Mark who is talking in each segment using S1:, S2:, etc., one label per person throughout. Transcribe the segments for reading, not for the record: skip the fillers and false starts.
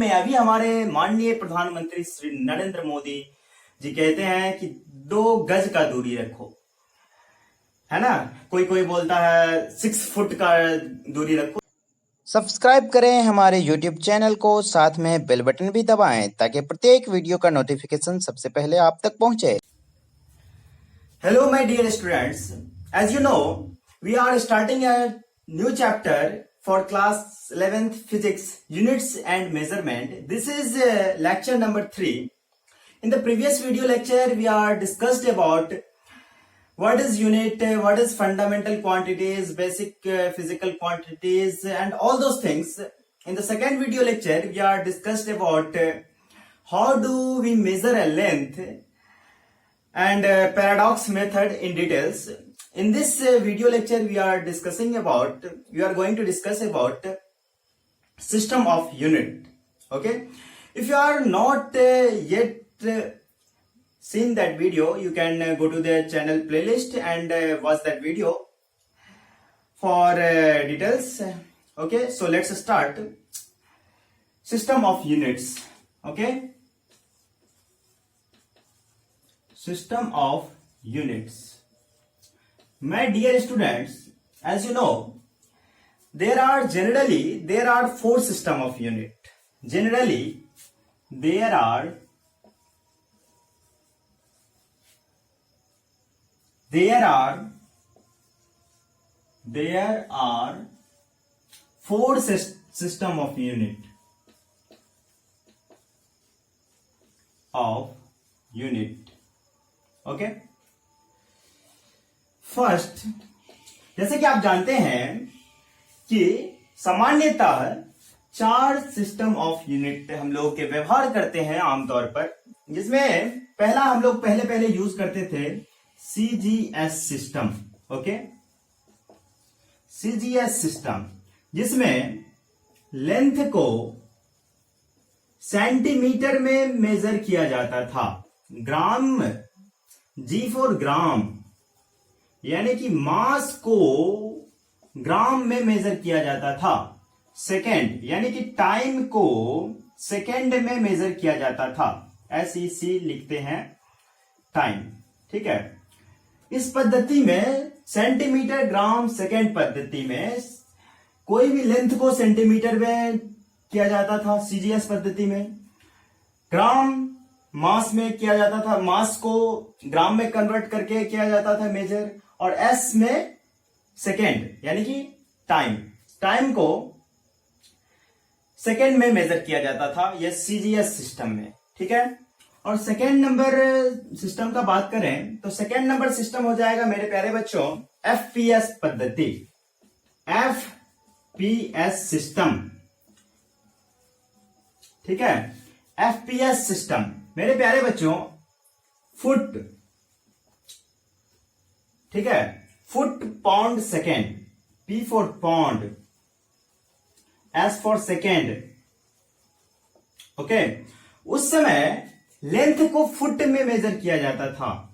S1: में अभी हमारे माननीय प्रधानमंत्री श्री नरेंद्र मोदी जी कहते हैं कि 2 गज का दूरी रखो, है ना। कोई कोई बोलता है 6 फुट का दूरी रखो।
S2: सब्सक्राइब करें हमारे YouTube चैनल को, साथ में बेल बटन भी दबाएं ताकि प्रत्येक वीडियो का नोटिफिकेशन सबसे पहले आप तक पहुंचे।
S1: Hello my dear students, as you know we are starting a new chapter for class 11th physics units and measurement. This is lecture number 3. In the previous video lecture we are discussed about what is unit, what is fundamental quantities, basic physical quantities and all those things. In the second video lecture we are discussed about how do we measure a length and paradox method in details. In this video lecture we are going to discuss about system of unit. Okay, if you are not yet seen that video, you can go to the channel playlist and watch that video for details. Okay, so let's start. System of units. Okay, system of units. My dear students, as you know, there are 4 system of unit. Generally there are 4 system of unit. Okay, first, जैसे कि आप जानते हैं कि सामान्यतः 4 system of unit हम लोग के व्यवहार करते हैं आमतौर पर, जिसमें पहला हम लोग पहले यूज करते थे CGS system. Okay, CGS system जिसमें लेंथ को सेंटीमीटर में मेजर किया जाता था. ग्राम, जी फॉर ग्राम, यानी कि मास को ग्राम में मेजर किया जाता था. सेकेंड, यानी कि टाइम को सेकेंड में मेजर किया जाता था. SEC लिखते हैं टाइम. ठीक है, इस पद्धति में सेंटीमीटर ग्राम सेकेंड पद्धति में कोई भी लेंथ को सेंटीमीटर में किया जाता था. सीजीएस पद्धति में ग्राम मास में किया जाता था, मास को ग्राम में कन्वर्ट करके किया जाता था मेजर, और एस में सेकेंड यानी कि टाइम को सेकेंड में मेजर किया जाता था. यह सीजीएस सिस्टम में. ठीक है, और सेकेंड नंबर सिस्टम का बात करें तो सेकेंड नंबर सिस्टम हो जाएगा मेरे प्यारे बच्चों एफपीएस पद्धति. FPS system. ठीक है, एफपीएस सिस्टम मेरे प्यारे बच्चों फुट. ठीक है, foot pound second. P for pound, S for second. Okay, उस समय लेंथ को फुट में मेजर किया जाता था.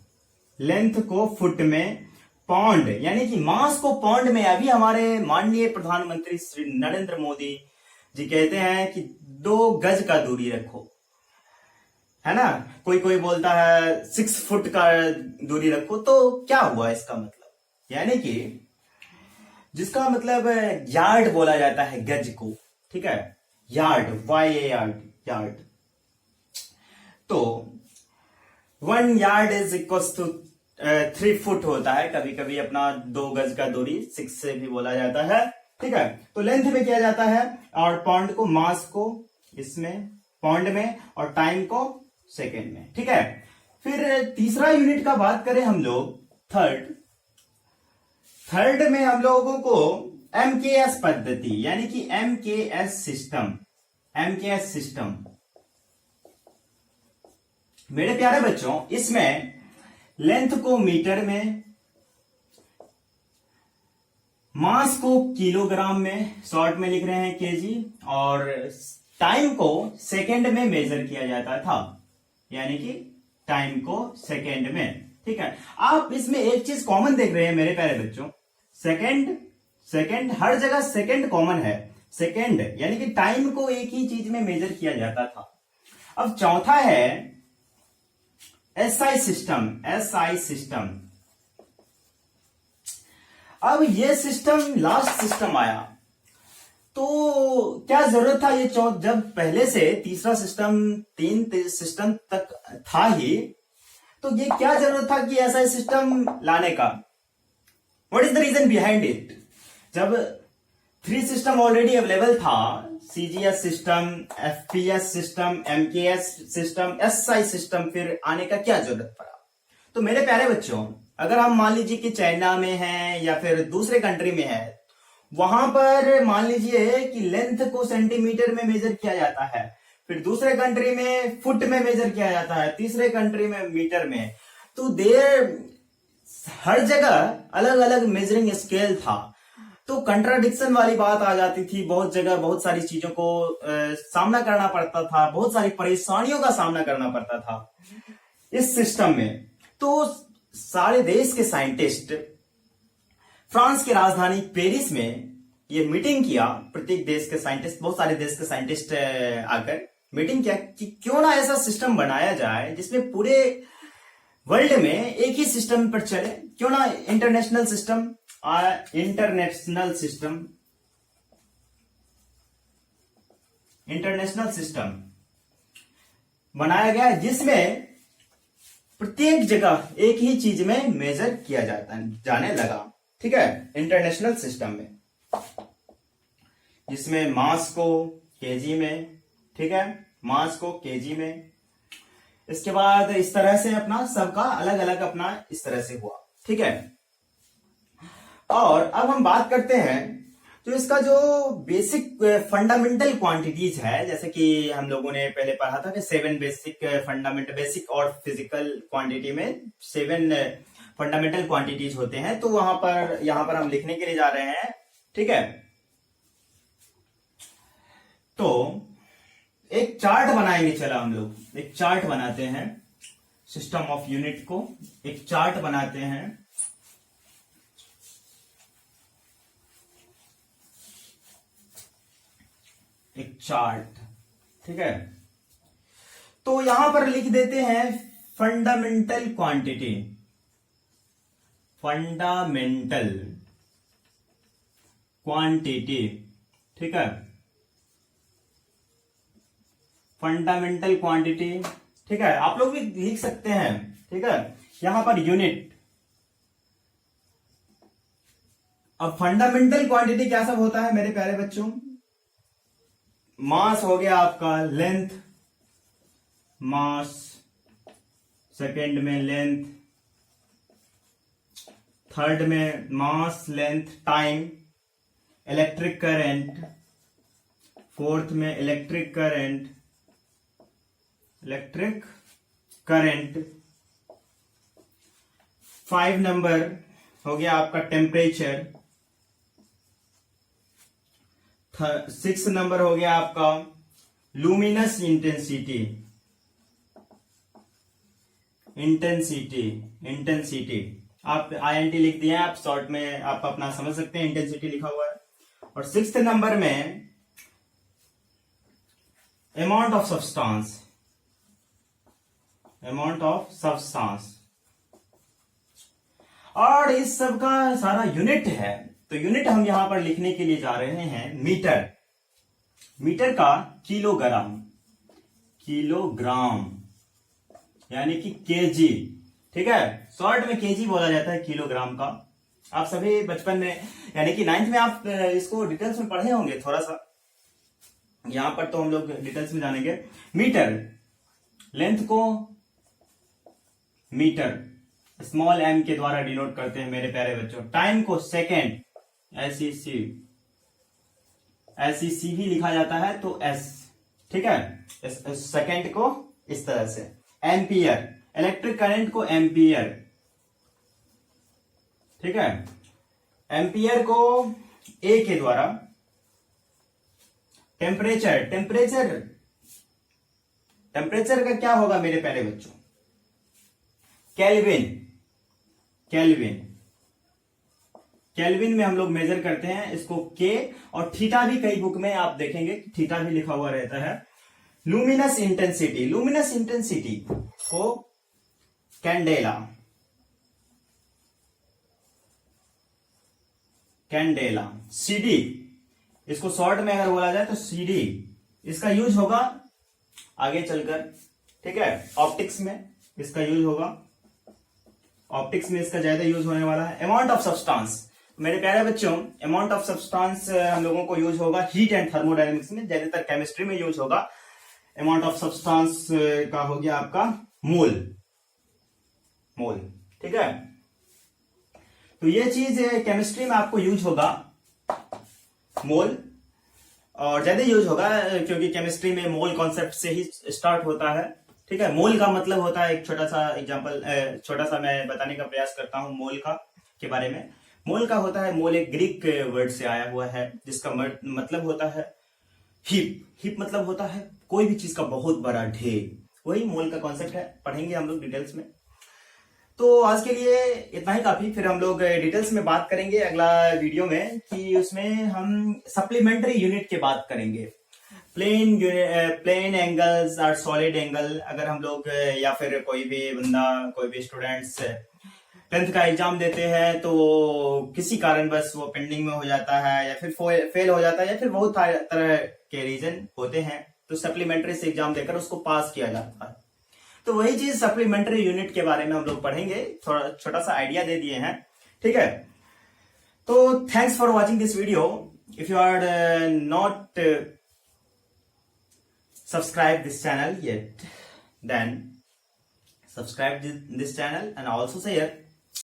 S1: लेंथ को फुट में, पाउंड यानी कि मास को पाउंड में. अभी हमारे माननीय प्रधानमंत्री श्री नरेंद्र मोदी जी कहते हैं कि 2 गज का दूरी रखो, है ना. कोई कोई बोलता है 6 फुट का दूरी रखो. तो क्या हुआ इसका मतलब, यानी कि जिसका मतलब यार्ड बोला जाता है गज को. ठीक है, यार्ड, यार्ड. तो 1 yard is equal to 3 foot होता है. कभी कभी अपना 2 गज का दूरी 6 से भी बोला जाता है. ठीक है, तो लेंथ में किया जाता है, और पाउंड को, मास को इसमें पाउंड में, और टाइम को सेकेंड में. ठीक है, फिर तीसरा यूनिट का बात करें हम लोग, थर्ड में हम लोगों को एमकेएस पद्धति यानी कि एमकेएस सिस्टम. मेरे प्यारे बच्चों, इसमें लेंथ को मीटर में, मास को किलोग्राम में, शॉर्ट में लिख रहे हैं केजी, और टाइम को सेकेंड में मेजर किया जाता था, यानी कि टाइम को सेकेंड में. ठीक है, आप इसमें एक चीज कॉमन देख रहे हैं मेरे प्यारे बच्चों, सेकेंड हर जगह सेकेंड कॉमन है. सेकेंड, यानी कि टाइम को एक ही चीज में मेजर किया जाता था। अब चौथा है एसआई सिस्टम। एसआई सिस्टम, अब ये सिस्टम लास्ट सिस्टम आया, तो क्या जरूरत था ये जब पहले से तीसरा सिस्टम, तीन सिस्टम तक था ही, तो ये क्या जरूरत था कि ऐसा सिस्टम लाने का? What is the reason behind it? जब 3 सिस्टम ऑलरेडी अवेलेबल था, CGS system, FPS system, MKS system, SI system, फिर आने का क्या जरूरत पड़ा? तो मेरे प्यारे बच्चों, अगर हम मान लीजिए कि चाइना में हैं या फिर दूसरे कंट्री में है, वहां पर मान लीजिए कि लेंथ को सेंटीमीटर में मेजर किया जाता है, फिर दूसरे कंट्री में फुट में मेजर किया जाता है, तीसरे कंट्री में मीटर में। तो देर हर जगह अलग अलग मेजरिंग स्केल था, तो कंट्राडिक्शन वाली बात आ जाती थी। बहुत जगह बहुत सारी चीजों को सामना करना पड़ता था, बहुत सारी परेशानियों का सामना करना पड़ता था इस सिस्टम में। तो सारे देश के साइंटिस्ट फ्रांस की राजधानी पेरिस में ये मीटिंग किया, प्रत्येक देश के साइंटिस्ट, बहुत सारे देश के साइंटिस्ट आकर मीटिंग किया कि क्यों ना ऐसा सिस्टम बनाया जाए जिसमें पूरे वर्ल्ड में एक ही सिस्टम पर चले। क्यों ना इंटरनेशनल सिस्टम, इंटरनेशनल सिस्टम बनाया गया जिसमें प्रत्येक जगह एक ही चीज में मेजर किया जाने लगा। ठीक है, इंटरनेशनल सिस्टम में, जिसमें मास को केजी में, ठीक है, मास को केजी में, इसके बाद इस तरह से अपना सबका अलग अलग अपना इस तरह से हुआ। ठीक है, और अब हम बात करते हैं तो इसका जो बेसिक फंडामेंटल क्वांटिटीज है, जैसे कि हम लोगों ने पहले पढ़ा था कि 7 बेसिक फंडामेंटल, बेसिक और फिजिकल क्वांटिटी में 7 फंडामेंटल क्वांटिटीज होते हैं। तो यहां पर हम लिखने के लिए जा रहे हैं। ठीक है, तो एक चार्ट बनाएंगे। चलो हम लोग एक चार्ट बनाते हैं, सिस्टम ऑफ यूनिट को एक चार्ट बनाते हैं। एक चार्ट, ठीक है, तो यहां पर लिख देते हैं फंडामेंटल क्वांटिटी। फंडामेंटल क्वांटिटी, ठीक है, फंडामेंटल क्वांटिटी। ठीक है, आप लोग भी लिख सकते हैं। ठीक है, यहां पर यूनिट। अब फंडामेंटल क्वांटिटी क्या सब होता है मेरे प्यारे बच्चों? मास हो गया आपका, लेंथ, मास, सेकंड में लेंथ, थर्ड में mass, length, time, electric current, fourth में इलेक्ट्रिक करंट, 5 नंबर हो गया आपका टेम्परेचर, 6 नंबर हो गया आपका लुमिनस इंटेंसिटी। आप INT लिख दिए, आप शॉर्ट में आप अपना समझ सकते हैं, इंटेंसिटी लिखा हुआ है। और 6th नंबर में अमाउंट ऑफ सब्सटेंस। और इस सब का सारा यूनिट है, तो यूनिट हम यहां पर लिखने के लिए जा रहे हैं मीटर। मीटर का किलोग्राम यानी कि केजी। ठीक है, शॉर्ट में केजी बोला जाता है किलोग्राम का। आप सभी बचपन में यानी कि 9th में आप इसको डिटेल्स में पढ़े होंगे थोड़ा सा, यहां पर तो हम लोग डिटेल्स में जानेंगे। मीटर, लेंथ को मीटर स्मॉल m के द्वारा डिनोट करते हैं मेरे प्यारे बच्चों। टाइम को सेकेंड, SEC भी लिखा जाता है, तो S। ठीक है, सेकेंड को इस तरह से। एम्पियर, इलेक्ट्रिक करंट को एम्पियर। ठीक है, एम्पियर को A के द्वारा। टेम्परेचर का क्या होगा मेरे प्यारे बच्चों? केल्विन। केल्विन में हम लोग मेजर करते हैं इसको के, और थीटा भी कई बुक में आप देखेंगे थीटा भी लिखा हुआ रहता है। लुमिनस इंटेंसिटी को कैंडेला, सीडी, इसको शॉर्ट में अगर बोला जाए तो सीडी, इसका यूज होगा आगे चलकर, ठीक है, ऑप्टिक्स में इसका यूज होगा, ऑप्टिक्स में इसका ज्यादा यूज होने वाला है। अमाउंट ऑफ सब्सटेंस, मेरे प्यारे बच्चों, अमाउंट ऑफ सब्सटेंस हम लोगों को यूज होगा हीट एंड थर्मोडायनेमिक्स में, ज्यादातर केमिस्ट्री में यूज होगा। अमाउंट ऑफ सब्सटेंस का हो गया आपका मोल, ठीक है। तो ये चीज केमिस्ट्री में आपको यूज होगा मोल, और ज्यादा यूज होगा क्योंकि केमिस्ट्री में मोल कॉन्सेप्ट से ही स्टार्ट होता है, ठीक है। मोल का मतलब होता है, एक छोटा सा एग्जांपल, छोटा सा मैं बताने का प्रयास करता हूं मोल का के बारे में। मोल का होता है, मोल एक ग्रीक वर्ड से आया हुआ है जिसका मतलब होता है हीप मतलब होता है कोई भी चीज का बहुत बड़ा ढेर, वही मोल का कॉन्सेप्ट है, पढ़ेंगे हम लोग डिटेल्स में। तो आज के लिए इतना ही काफी, फिर हम लोग डिटेल्स में बात करेंगे अगला वीडियो में, कि उसमें हम सप्लीमेंट्री यूनिट की बात करेंगे। प्लेन एंगल्स और सॉलिड एंगल, अगर हम लोग या फिर कोई भी बंदा, कोई भी स्टूडेंट्स 10th का एग्जाम देते हैं तो किसी कारणवश वो पेंडिंग में हो जाता है या फिर फेल हो जाता है या फिर बहुत तरह के रीजन होते हैं, तो सप्लीमेंट्री से एग्जाम देकर उसको पास किया जाता है। तो वही चीज सप्लीमेंट्री यूनिट के बारे में हम लोग पढ़ेंगे, थोड़ा छोटा सा आइडिया दे दिए हैं, ठीक है। तो thanks for watching this video. If you are not subscribe this channel yet, then subscribe this channel and also share